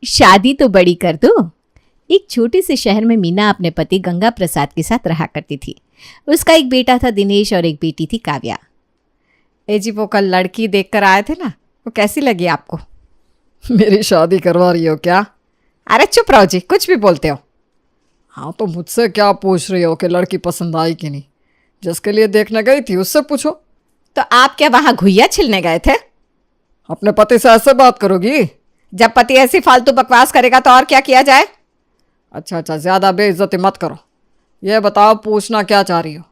शादी तो बड़ी कर दो। एक छोटे से शहर में मीना अपने पति गंगा प्रसाद के साथ रहा करती थी। उसका एक बेटा था दिनेश और एक बेटी थी काव्या। ए जी, वो कल लड़की देखकर आए थे ना, वो कैसी लगी आपको? मेरी शादी करवा रही हो क्या? अरे चुप रहो जी, कुछ भी बोलते हो। हाँ तो मुझसे क्या पूछ रही हो कि लड़की पसंद आई कि नहीं? जिसके लिए देखने गई थी उससे पूछो। तो आप क्या वहां घुइया छिलने गए थे? अपने पति से ऐसे बात करोगी? जब पति ऐसी फालतू बकवास करेगा तो और क्या किया जाए? अच्छा, ज़्यादा बेइज्जती मत करो। ये बताओ, पूछना क्या चाह रही हो?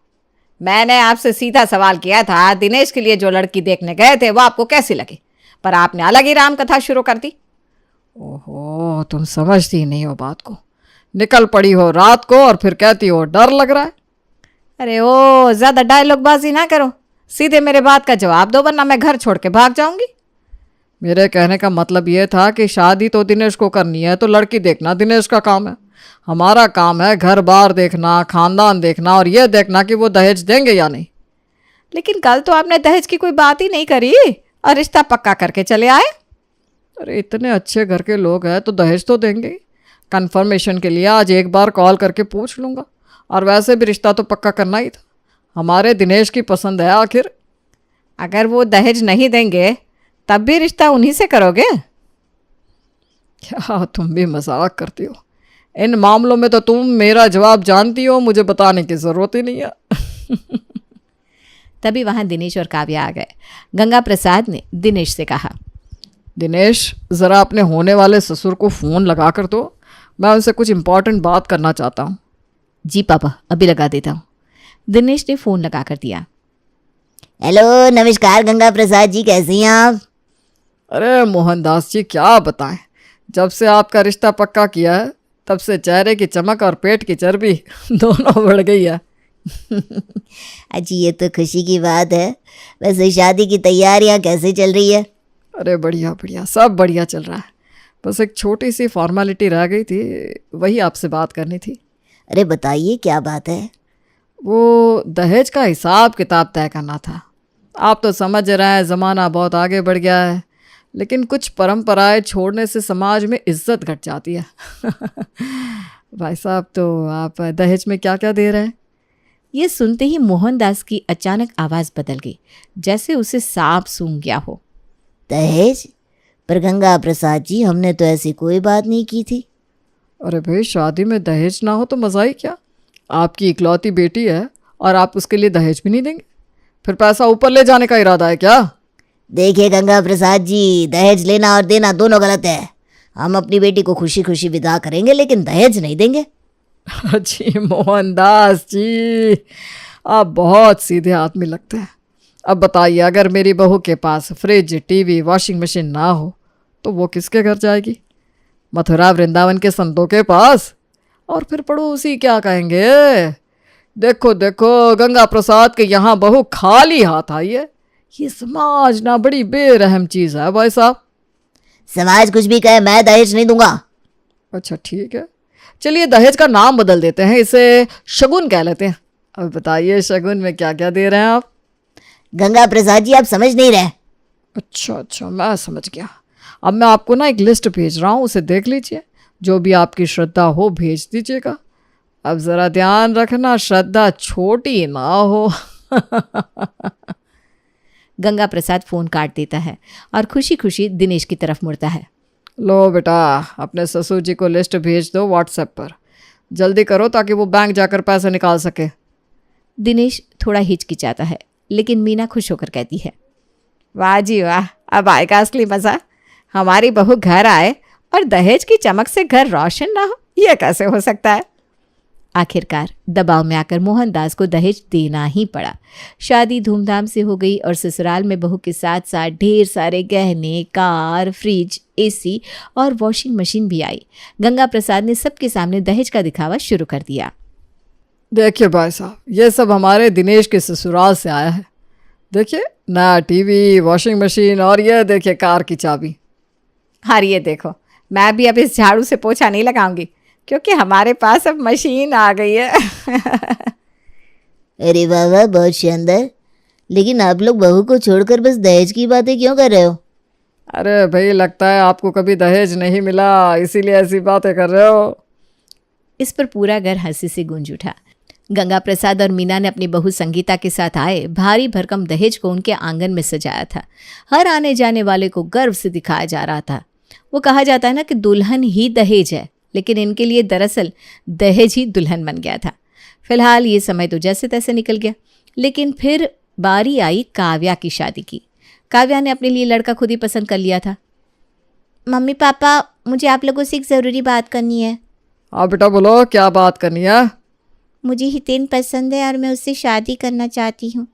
मैंने आपसे सीधा सवाल किया था, दिनेश के लिए जो लड़की देखने गए थे वो आपको कैसी लगी, पर आपने अलग ही राम कथा शुरू कर दी। ओहो, तुम समझती नहीं हो बात को। निकल पड़ी हो रात को और फिर कहती हो डर लग रहा है। अरे ओ, ज्यादा डायलॉग बाजी ना करो, सीधे मेरे बात का जवाब दो वरना मैं घर छोड़ के भाग जाऊंगी। मेरे कहने का मतलब ये था कि शादी तो दिनेश को करनी है तो लड़की देखना दिनेश का काम है। हमारा काम है घर बार देखना, खानदान देखना और ये देखना कि वो दहेज देंगे या नहीं। लेकिन कल तो आपने दहेज की कोई बात ही नहीं करी और रिश्ता पक्का करके चले आए। अरे इतने अच्छे घर के लोग हैं तो दहेज तो देंगे। कंफर्मेशन के लिए आज एक बार कॉल करके पूछ लूँगा। और वैसे भी रिश्ता तो पक्का करना ही था। हमारे दिनेश की पसंद है आखिर। अगर वो दहेज नहीं देंगे तब भी रिश्ता उन्हीं से करोगे? क्या तुम भी मजाक करती हो? इन मामलों में तो तुम मेरा जवाब जानती हो, मुझे बताने की ज़रूरत ही नहीं है। तभी वहां दिनेश और काव्या आ गए। गंगा प्रसाद ने दिनेश से कहा, दिनेश, ज़रा अपने होने वाले ससुर को फ़ोन लगा कर दो। मैं उनसे कुछ इम्पोर्टेंट बात करना चाहता हूँ। जी पापा, अभी लगा देता हूँ। दिनेश ने फ़ोन लगा कर दिया। हेलो, नमस्कार गंगा प्रसाद जी, कैसी हैं आप? अरे मोहनदास जी, क्या बताएं, जब से आपका रिश्ता पक्का किया है तब से चेहरे की चमक और पेट की चर्बी दोनों बढ़ गई है। अच्छी, ये तो खुशी की बात है। वैसे शादी की तैयारियां कैसे चल रही है? अरे बढ़िया बढ़िया, सब बढ़िया चल रहा है। बस एक छोटी सी फॉर्मेलिटी रह गई थी, वही आपसे बात करनी थी। अरे बताइए, क्या बात है? वो दहेज का हिसाब किताब तय करना था। आप तो समझ रहे हैं, ज़माना बहुत आगे बढ़ गया है, लेकिन कुछ परंपराएं छोड़ने से समाज में इज्जत घट जाती है। भाई साहब, तो आप दहेज में क्या क्या दे रहे हैं? ये सुनते ही मोहनदास की अचानक आवाज़ बदल गई, जैसे उसे सांप सूंघ गया हो। दहेज? पर गंगा प्रसाद जी, हमने तो ऐसी कोई बात नहीं की थी। अरे भाई, शादी में दहेज ना हो तो मज़ा ही क्या। आपकी इकलौती बेटी है और आप उसके लिए दहेज भी नहीं देंगे? फिर पैसा ऊपर ले जाने का इरादा है क्या? देखिए गंगा प्रसाद जी, दहेज लेना और देना दोनों गलत है। हम अपनी बेटी को खुशी खुशी विदा करेंगे, लेकिन दहेज नहीं देंगे। जी मोहनदास जी, आप बहुत सीधे आदमी लगते हैं। अब बताइए, अगर मेरी बहू के पास फ्रिज, टीवी, वॉशिंग मशीन ना हो तो वो किसके घर जाएगी? मथुरा वृंदावन के संतों के पास? और फिर पड़ोसी क्या कहेंगे? देखो देखो, गंगा प्रसाद के यहाँ बहू खाली हाथ आई है। ये समाज ना बड़ी बेरहम चीज़ है भाई साहब। समाज कुछ भी कहे, मैं दहेज नहीं दूंगा। अच्छा ठीक है, चलिए दहेज का नाम बदल देते हैं, इसे शगुन कह लेते हैं। अब बताइए, शगुन में क्या क्या दे रहे हैं आप? गंगा प्रसाद जी, आप समझ नहीं रहे। अच्छा, मैं समझ गया। अब मैं आपको ना एक लिस्ट भेज रहा हूँ, उसे देख लीजिए। जो भी आपकी श्रद्धा हो भेज दीजिएगा। अब ज़रा ध्यान रखना, श्रद्धा छोटी ना हो। गंगा प्रसाद फ़ोन काट देता है और खुशी खुशी दिनेश की तरफ मुड़ता है। लो बेटा, अपने ससुर जी को लिस्ट भेज दो व्हाट्सएप पर। जल्दी करो ताकि वो बैंक जाकर पैसे निकाल सके। दिनेश थोड़ा हिचकिचाता है, लेकिन मीना खुश होकर कहती है, वाह जी वाह, अब आएगा असली मज़ा। हमारी बहू घर आए और दहेज की चमक से घर रोशन ना हो, यह कैसे हो सकता है? आखिरकार दबाव में आकर मोहनदास को दहेज देना ही पड़ा। शादी धूमधाम से हो गई और ससुराल में बहू के साथ साथ ढेर सारे गहने, कार, फ्रिज, एसी और वॉशिंग मशीन भी आई। गंगा प्रसाद ने सबके सामने दहेज का दिखावा शुरू कर दिया। देखिए भाई साहब, ये सब हमारे दिनेश के ससुराल से आया है। देखिए, नया टीवी, वॉशिंग मशीन और ये देखिए कार की चाबी। हाँ, ये देखो, मैं भी अब इस झाड़ू से पोछा नहीं लगाऊंगी क्योंकि हमारे पास अब मशीन आ गई है। अरे वाह वाह, बहुत शानदार। लेकिन आप लोग बहू को छोड़कर बस दहेज की बातें क्यों कर रहे हो? अरे भाई, लगता है आपको कभी दहेज नहीं मिला, इसीलिए ऐसी बातें कर रहे हो। इस पर पूरा घर हंसी से गूंज उठा। गंगा प्रसाद और मीना ने अपनी बहू संगीता के साथ आए भारी भरकम दहेज को उनके आंगन में सजाया था। हर आने जाने वाले को गर्व से दिखाया जा रहा था। वो कहा जाता है ना कि दुल्हन ही दहेज है, लेकिन इनके लिए दरअसल दहेज ही दुल्हन बन गया था। फिलहाल ये समय तो जैसे तैसे निकल गया, लेकिन फिर बारी आई काव्या की शादी की। काव्या ने अपने लिए लड़का खुद ही पसंद कर लिया था। मम्मी पापा, मुझे आप लोगों से एक ज़रूरी बात करनी है। हाँ बेटा, बोलो क्या बात करनी है। मुझे हितेन पसंद है और मैं उससे शादी करना चाहती हूँ।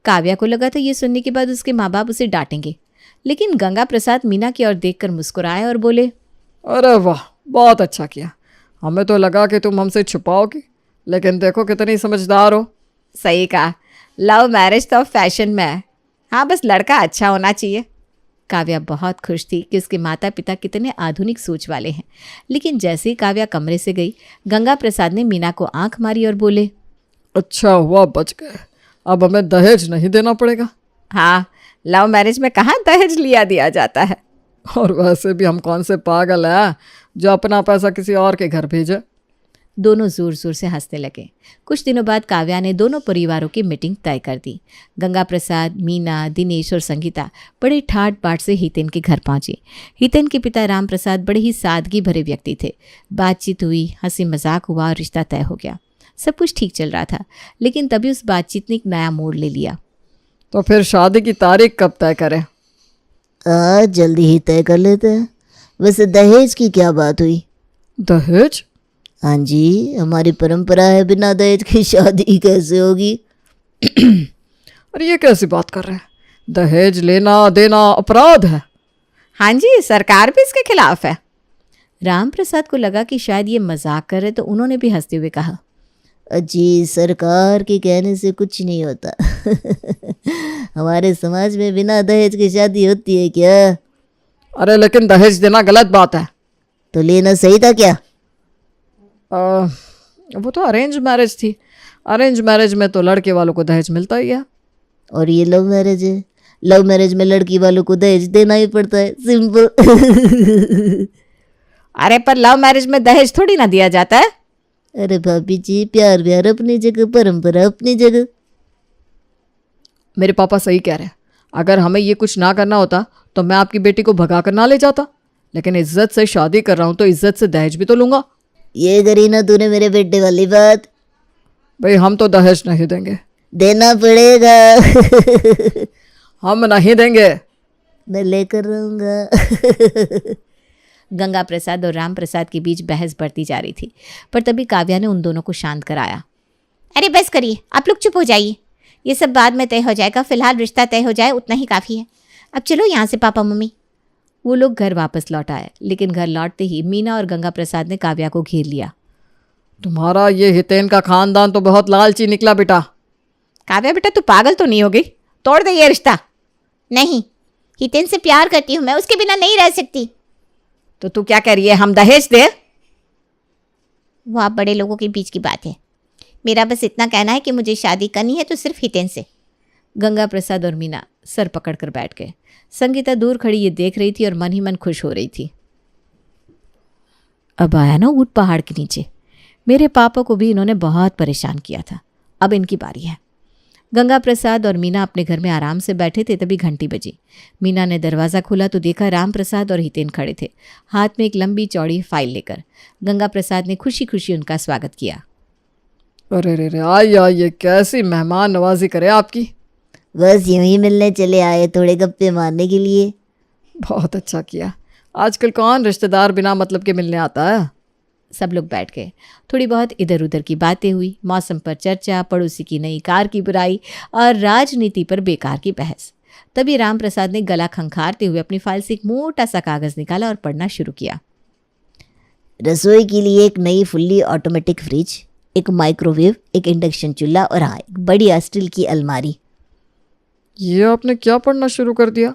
काव्या को लगा था ये सुनने के बाद उसके माँ बाप उसे डांटेंगे, लेकिन गंगा प्रसाद मीना की ओर देखकर मुस्कुराए और बोले, अरे वाह, बहुत अच्छा किया। हमें तो लगा कि तुम हमसे छुपाओगी, लेकिन देखो कितनी समझदार हो। सही कहा, लव मैरिज तो फैशन में है। हाँ, बस लड़का अच्छा होना चाहिए। काव्या बहुत खुश थी कि उसके माता पिता कितने आधुनिक सोच वाले हैं। लेकिन जैसे ही काव्या कमरे से गई, गंगा प्रसाद ने मीना को आंख मारी और बोले, अच्छा हुआ बच गए, अब हमें दहेज नहीं देना पड़ेगा। हाँ, लव मैरिज में कहाँ दहेज लिया दिया जाता है। और वैसे भी हम कौन से पागल हैं जो अपना पैसा किसी और के घर भेजे। दोनों जोर जोर से हंसने लगे। कुछ दिनों बाद काव्या ने दोनों परिवारों की मीटिंग तय कर दी। गंगा प्रसाद, मीना, दिनेश और संगीता बड़े ठाट बाट से हितेन के घर पहुंचे। हितेन के पिता राम प्रसाद बड़े ही सादगी भरे व्यक्ति थे। बातचीत हुई, हंसी मजाक हुआ और रिश्ता तय हो गया। सब कुछ ठीक चल रहा था, लेकिन तभी उस बातचीत ने एक नया मोड़ ले लिया। तो फिर शादी की तारीख कब तय करें? आज जल्दी ही तय कर लेते हैं। वैसे दहेज की क्या बात हुई? दहेज? हाँ जी, हमारी परंपरा है, बिना दहेज की शादी कैसे होगी? अरे ये कैसी बात कर रहे हैं? दहेज लेना देना अपराध है। हाँ जी, सरकार भी इसके खिलाफ है। राम प्रसाद को लगा कि शायद ये मजाक कर रहे, तो उन्होंने भी हंसते हुए कहा, अजी, सरकार के कहने से कुछ नहीं होता। हमारे समाज में बिना दहेज की शादी होती है क्या? अरे लेकिन दहेज देना गलत बात है। तो लेना सही था क्या? वो तो अरेंज मैरिज थी। अरेंज मैरिज में तो लड़के वालों को दहेज मिलता ही है। और ये लव मैरिज है। लव मैरिज में लड़की वालों को दहेज देना ही पड़ता है, सिंपल। अरे पर लव मैरिज में दहेज थोड़ी ना दिया जाता है। अरे भाभी जी, प्यार व्यार अपनी जगह, परंपरा अपनी जगह। मेरे पापा सही कह रहे हैं। अगर हमें ये कुछ ना करना होता तो मैं आपकी बेटी को भगा कर ना ले जाता, लेकिन इज्जत से शादी कर रहा हूँ तो इज्जत से दहेज भी तो लूंगा। ये करी ना तूने मेरे बेटे वाली बात। भाई हम तो दहेज नहीं देंगे। देना पड़ेगा। हम नहीं देंगे। मैं लेकर रहूंगा। गंगा प्रसाद और राम प्रसाद के बीच बहस बढ़ती जा रही थी, पर तभी काव्या ने उन दोनों को शांत कराया। अरे बस करिए, आप लोग चुप हो जाइए। ये सब बाद में तय हो जाएगा, फिलहाल रिश्ता तय हो जाए उतना ही काफ़ी है। अब चलो यहाँ से पापा मम्मी। वो लोग घर वापस लौट आए, लेकिन घर लौटते ही मीना और गंगा प्रसाद ने काव्या को घेर लिया। तुम्हारा ये हितेन का खानदान तो बहुत लालची निकला बेटा। काव्या बेटा, तू पागल तो नहीं हो गई? तोड़ दे ये रिश्ता। नहीं, हितेन से प्यार करती हूँ मैं, उसके बिना नहीं रह सकती। तो तू क्या कह रही है, हम दहेज दे? वो आप बड़े लोगों के बीच की बात है। मेरा बस इतना कहना है कि मुझे शादी करनी है तो सिर्फ हितेन से। गंगा प्रसाद और मीना सर पकड़कर बैठ गए। संगीता दूर खड़ी ये देख रही थी और मन ही मन खुश हो रही थी। अब आया ना ऊंट पहाड़ के नीचे। मेरे पापा को भी इन्होंने बहुत परेशान किया था, अब इनकी बारी है। गंगा प्रसाद और मीना अपने घर में आराम से बैठे थे, तभी घंटी बजी। मीना ने दरवाज़ा खोला तो देखा राम प्रसाद और हितेन खड़े थे, हाथ में एक लंबी चौड़ी फाइल लेकर। गंगा प्रसाद ने खुशी खुशी उनका स्वागत किया। अरे रे रे, आइए आइए, कैसी मेहमान नवाजी करे आपकी। बस यूं ही मिलने चले आए, थोड़े गप्पे मारने के लिए। बहुत अच्छा किया। आजकल कौन रिश्तेदार बिना मतलब के मिलने आता है। सब लोग बैठ गए। थोड़ी बहुत इधर उधर की बातें हुई, मौसम पर चर्चा, पड़ोसी की नई कार की बुराई और राजनीति पर बेकार की बहस। तभी राम प्रसाद ने गला खंखारते हुए अपनी फाइल से एक मोटा सा कागज निकाला और पढ़ना शुरू किया। रसोई के लिए एक नई फुल्ली ऑटोमेटिक फ्रिज, एक माइक्रोवेव, एक इंडक्शन चूल्हा और हाँ, एक बड़ी स्टील की अलमारी। ये आपने क्या पढ़ना शुरू कर दिया?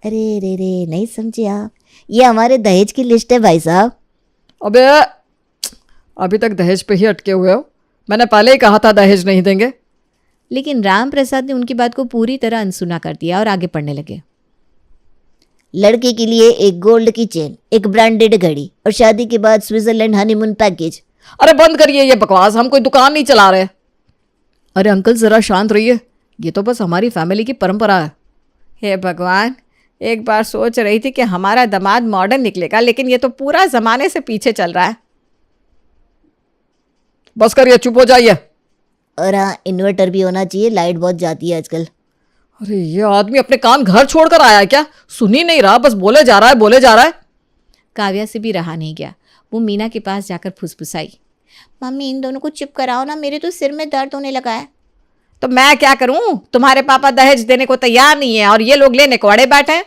अरे रे रे, नहीं समझे आप? ये हमारे दहेज की लिस्ट है भाई साहब। अबे, अभी तक दहेज पे ही अटके हुए हो। मैंने पहले ही कहा था दहेज नहीं देंगे। लेकिन राम प्रसाद ने उनकी बात को पूरी तरह अनसुना कर दिया और आगे पढ़ने लगे। लड़के के लिए एक गोल्ड की चेन, एक ब्रांडेड घड़ी और शादी के बाद स्विट्जरलैंड हनीमून पैकेज। अरे बंद करिए ये बकवास, हम कोई दुकान नहीं चला रहे। अरे अंकल ज़रा शांत रहिए, ये तो बस हमारी फैमिली की परंपरा है। हे भगवान, एक बार सोच रही थी कि हमारा दामाद मॉडर्न निकलेगा, लेकिन ये तो पूरा जमाने से पीछे चल रहा है। बस करिए, चुप हो जाइए। और हाँ, इन्वर्टर भी होना चाहिए, लाइट बहुत जाती है आजकल। अरे ये आदमी अपने कान घर छोड़कर आया है क्या? सुन ही नहीं रहा, बस बोले जा रहा है बोले जा रहा है। काव्या से भी रहा नहीं गया। वो मीना के पास जाकर फुसफुसाई, मम्मी इन दोनों को चुप कराओ ना, मेरे तो सिर में दर्द होने लगा है। तो मैं क्या करूं? तुम्हारे पापा दहेज देने को तैयार नहीं है और ये लोग लेने को अड़े बैठे हैं।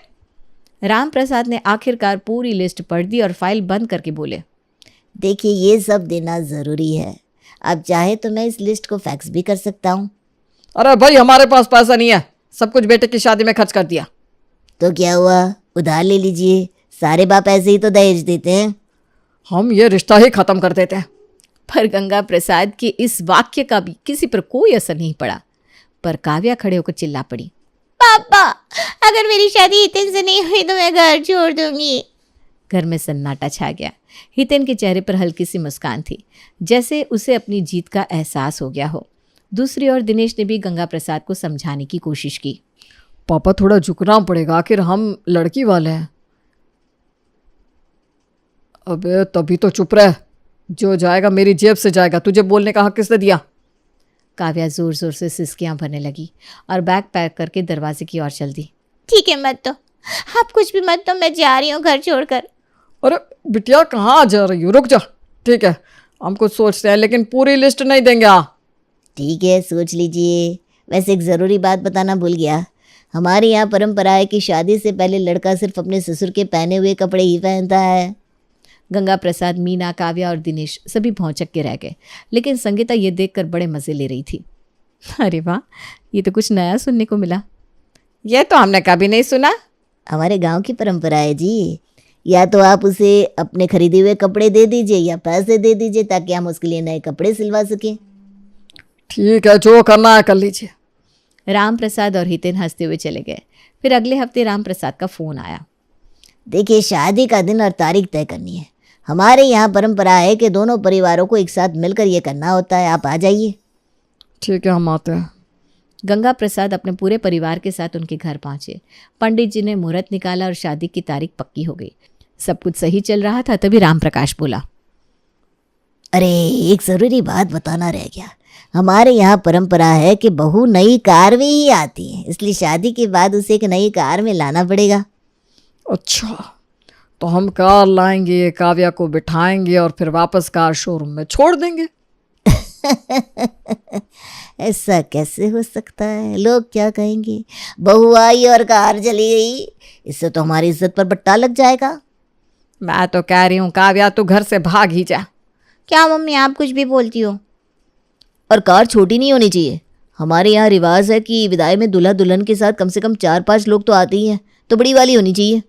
राम प्रसाद ने आखिरकार पूरी लिस्ट पढ़ दी और फाइल बंद करके बोले, देखिए, ये सब देना ज़रूरी है। आप चाहे तो मैं इस लिस्ट को फैक्स भी कर सकता हूँ। अरे भाई हमारे पास पैसा नहीं है, सब कुछ बेटे की शादी में खर्च कर दिया। तो क्या हुआ, उधार ले लीजिए, सारे बाप ऐसे ही तो दहेज देते हैं। हम ये रिश्ता ही खत्म कर देते हैं। पर गंगा प्रसाद के इस वाक्य का भी किसी पर कोई असर नहीं पड़ा। पर काव्या खड़े होकर चिल्ला पड़ी, पापा, अगर मेरी शादी हितेन से नहीं हुई तो मैं घर छोड़ दूंगी। घर में सन्नाटा छा गया। हितेन के चेहरे पर हल्की सी मुस्कान थी, जैसे उसे अपनी जीत का एहसास हो गया हो। दूसरी ओर दिनेश ने भी गंगा प्रसाद को समझाने की कोशिश की। पापा थोड़ा झुकना पड़ेगा, आखिर हम लड़की वाले हैं। अबे तभी तो चुप रह, जो जाएगा मेरी जेब से जाएगा, तुझे बोलने का हक किसने दिया? काव्या जोर जोर से सिसकियां भरने लगी और बैग पैक करके दरवाजे की ओर चल दी। ठीक है, मत तो, आप कुछ भी मत तो, मैं जा रही हूँ घर छोड़कर। अरे बिटिया कहाँ जा रही हो? रुक जा। ठीक है, हम कुछ सोचते हैं, लेकिन पूरी लिस्ट नहीं देंगे। ठीक है, सोच लीजिए। वैसे एक ज़रूरी बात बताना भूल गया, हमारे यहाँ परंपरा है कि शादी से पहले लड़का सिर्फ अपने ससुर के पहने हुए कपड़े ही पहनता है। गंगा प्रसाद, मीना, काव्या और दिनेश सभी भौंचक के रह गए, लेकिन संगीता ये देखकर बड़े मज़े ले रही थी। अरे वाह, ये तो कुछ नया सुनने को मिला। ये तो हमने कभी नहीं सुना। हमारे गांव की परंपरा है जी। या तो आप उसे अपने खरीदे हुए कपड़े दे दीजिए या पैसे दे दीजिए, ताकि हम उसके लिए नए कपड़े सिलवा सकें। ठीक है, जो करना है कर लीजिए। राम प्रसाद और हितेन हंसते हुए चले गए। फिर अगले हफ्ते राम प्रसाद का फ़ोन आया। देखिए, शादी का दिन और तारीख तय करनी है। हमारे यहाँ परंपरा है कि दोनों परिवारों को एक साथ मिलकर ये करना होता है। आप आ जाइए। ठीक है, हम आते हैं। गंगा प्रसाद अपने पूरे परिवार के साथ उनके घर पहुंचे। पंडित जी ने मुहूर्त निकाला और शादी की तारीख पक्की हो गई। सब कुछ सही चल रहा था, तभी राम प्रकाश बोला, अरे एक ज़रूरी बात बताना रह गया। हमारे यहाँ परंपरा है कि बहू नई कार में ही आती है, इसलिए शादी के बाद उसे एक नई कार में लाना पड़ेगा। अच्छा, तो हम कार लाएंगे, काव्या को बिठाएंगे और फिर वापस कार शोरूम में छोड़ देंगे। ऐसा कैसे हो सकता है? लोग क्या कहेंगे? बहू आई और कार चली गई, इससे तो हमारी इज्जत पर बट्टा लग जाएगा। मैं तो कह रही हूँ काव्या, तू घर से भाग ही जा। क्या मम्मी, आप कुछ भी बोलती हो? और कार छोटी नहीं होनी चाहिए। हमारे यहाँ रिवाज है कि विदाई में दूल्हा दुल्हन के साथ कम से कम 4-5 लोग तो आते ही हैं, तो बड़ी वाली होनी चाहिए।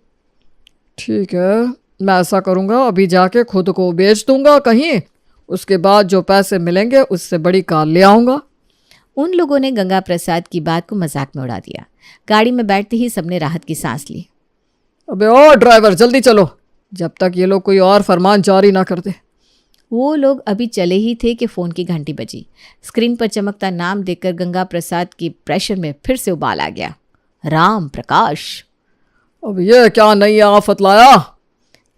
ठीक है, मैं ऐसा करूँगा, अभी जाके खुद को बेच दूंगा कहीं, उसके बाद जो पैसे मिलेंगे उससे बड़ी कार ले आऊँगा। उन लोगों ने गंगा प्रसाद की बात को मजाक में उड़ा दिया। गाड़ी में बैठते ही सबने राहत की सांस ली। अबे ओ ड्राइवर, जल्दी चलो, जब तक ये लोग कोई और फरमान जारी ना कर दे। वो लोग अभी चले ही थे कि फ़ोन की घंटी बजी। स्क्रीन पर चमकता नाम देखकर गंगा प्रसाद की प्रेशर में फिर से उबाल आ गया। राम प्रकाश। अब ये क्या नई आफत लाया?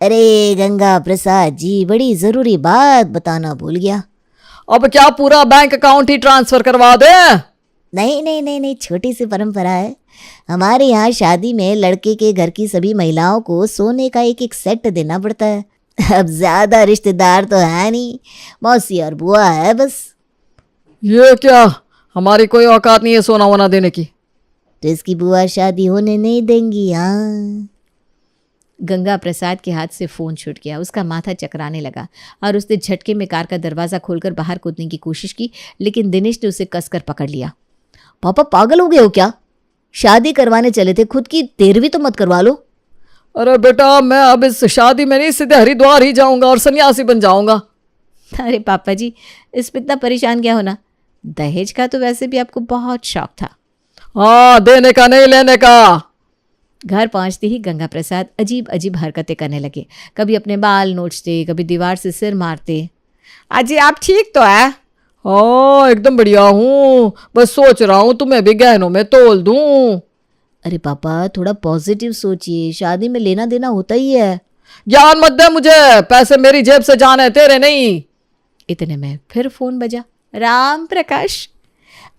अरे गंगा प्रसाद जी, बड़ी ज़रूरी बात बताना भूल गया। अब क्या पूरा बैंक अकाउंट ही ट्रांसफर करवा दे? नहीं नहीं नहीं नहीं, छोटी सी परंपरा है। हमारे यहाँ शादी में लड़के के घर की सभी महिलाओं को सोने का एक एक सेट देना पड़ता है। अब ज़्यादा रिश्तेदार तो है नहीं, मौसी और बुआ है बस। ये क्या, हमारी कोई औकात नहीं है सोना वोना देने की। तो इसकी बुआ शादी होने नहीं देंगी। हाँ, गंगा प्रसाद के हाथ से फ़ोन छूट गया। उसका माथा चकराने लगा और उसने झटके में कार का दरवाज़ा खोलकर बाहर कूदने की कोशिश की, लेकिन दिनेश ने उसे कसकर पकड़ लिया। पापा पागल हो गए हो क्या? शादी करवाने चले थे, खुद की 13वीं तो मत करवा लो। अरे बेटा, मैं अब इस शादी में नहीं, सीधे हरिद्वार ही जाऊंगा और सन्यासी बन जाऊंगा। अरे पापा जी, इसमें इतना परेशान क्या होना? दहेज का तो वैसे भी आपको बहुत शौक था। हाँ, देने का नहीं लेने का। घर पहुंचते ही गंगा प्रसाद अजीब अजीब हरकतें करने लगे। कभी अपने बाल नोचते, कभी दीवार से सिर मारते। अजी आप ठीक तो है? हाँ एकदम बढ़िया हूँ, बस सोच रहा हूँ तुम्हें भी गहनों में तोल दूँ। अरे पापा थोड़ा पॉजिटिव सोचिए, शादी में लेना देना होता ही है। ज्ञान मत दे मुझे, पैसे मेरी जेब से जाने तेरे नहीं। इतने में फिर फोन बजा। राम प्रकाश।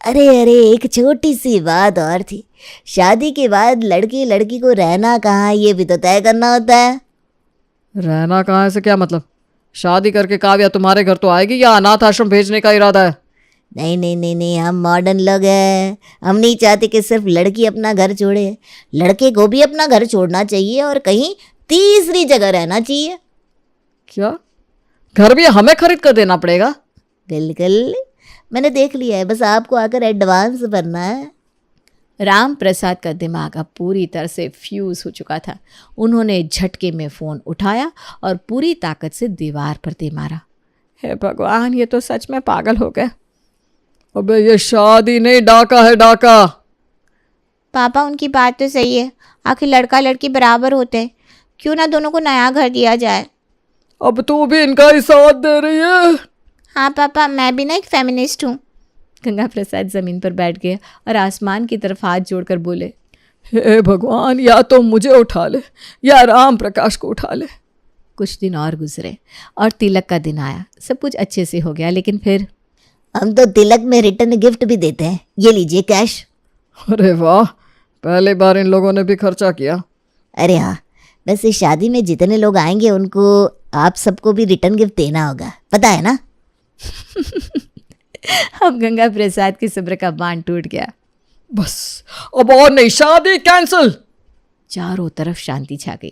अरे अरे एक छोटी सी बात और थी, शादी के बाद लड़के लड़की को रहना कहाँ ये भी तो तय करना होता है। रहना कहाँ है से क्या मतलब? शादी करके काव्या तुम्हारे घर तो आएगी या अनाथ आश्रम भेजने का इरादा है? नहीं नहीं नहीं नहीं, हम मॉडर्न लोग हैं, हम नहीं चाहते कि सिर्फ लड़की अपना घर छोड़े, लड़के को भी अपना घर छोड़ना चाहिए और कहीं तीसरी जगह रहना चाहिए। क्या घर भी हमें खरीद कर देना पड़ेगा? बिल्कुल, मैंने देख लिया है, बस आपको आकर एडवांस भरना है। राम प्रसाद का दिमाग अब पूरी तरह से फ्यूज हो चुका था। उन्होंने झटके में फ़ोन उठाया और पूरी ताकत से दीवार पर दे मारा। हे भगवान, ये तो सच में पागल हो गए। अबे ये शादी नहीं, डाका है डाका। पापा उनकी बात तो सही है, आखिर लड़का लड़की बराबर होते हैं, क्यों ना दोनों को नया घर दिया जाए। अब तू भी इनका ही साथ दे रही है? हाँ पापा, मैं भी ना एक फेमिनिस्ट हूँ। गंगा प्रसाद जमीन पर बैठ गए और आसमान की तरफ हाथ जोड़कर बोले, हे भगवान, या तो मुझे उठा ले या राम प्रकाश को उठा ले। कुछ दिन और गुजरे और तिलक का दिन आया। सब कुछ अच्छे से हो गया, लेकिन फिर हम तो तिलक में रिटर्न गिफ्ट भी देते हैं, ये लीजिए कैश। अरे वाह, पहली बार इन लोगों ने भी खर्चा किया। अरे हाँ, वैसे शादी में जितने लोग आएंगे उनको आप सबको भी रिटर्न गिफ्ट देना होगा, पता है ना? अब गंगा प्रसाद की सब्र का बांध टूट गया। बस अब और नहीं, शादी कैंसिल। चारों तरफ शांति छा गई,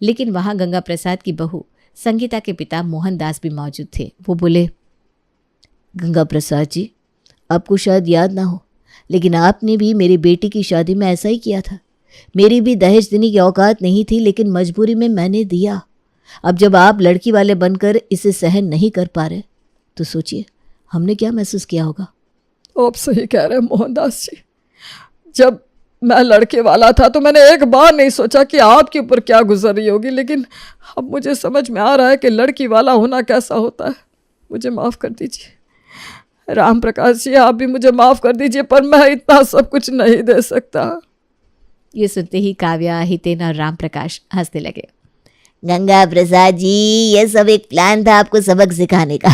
लेकिन वहां गंगा प्रसाद की बहू संगीता के पिता मोहनदास भी मौजूद थे। वो बोले, गंगा प्रसाद जी, आपको शायद याद ना हो, लेकिन आपने भी मेरी बेटी की शादी में ऐसा ही किया था। मेरी भी दहेज देने की औकात नहीं थी, लेकिन मजबूरी में मैंने दिया। अब जब आप लड़की वाले बनकर इसे सहन नहीं कर पा रहे, तो सोचिए हमने क्या महसूस किया होगा। आप सही कह रहे हैं मोहनदास जी। जब मैं लड़के वाला था तो मैंने एक बार नहीं सोचा कि आपके ऊपर क्या गुजर रही होगी, लेकिन अब मुझे समझ में आ रहा है कि लड़की वाला होना कैसा होता है। मुझे माफ़ कर दीजिए राम प्रकाश जी, आप भी मुझे माफ़ कर दीजिए, पर मैं इतना सब कुछ नहीं दे सकता। ये सुनते ही काव्या, हितेन और राम प्रकाश हंसने लगे। गंगा प्रसाद जी, ये सब एक प्लान था आपको सबक सिखाने का।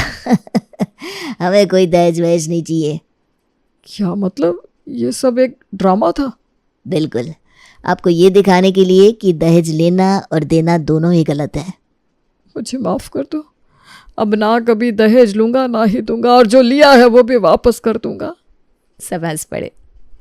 हमें कोई दहेज वहेज नहीं चाहिए। क्या मतलब? ये सब एक ड्रामा था? बिल्कुल, आपको ये दिखाने के लिए कि दहेज लेना और देना दोनों ही गलत है। मुझे माफ़ कर दो, अब ना कभी दहेज लूँगा ना ही दूंगा, और जो लिया है वो भी वापस कर दूंगा। सब हंस पड़े।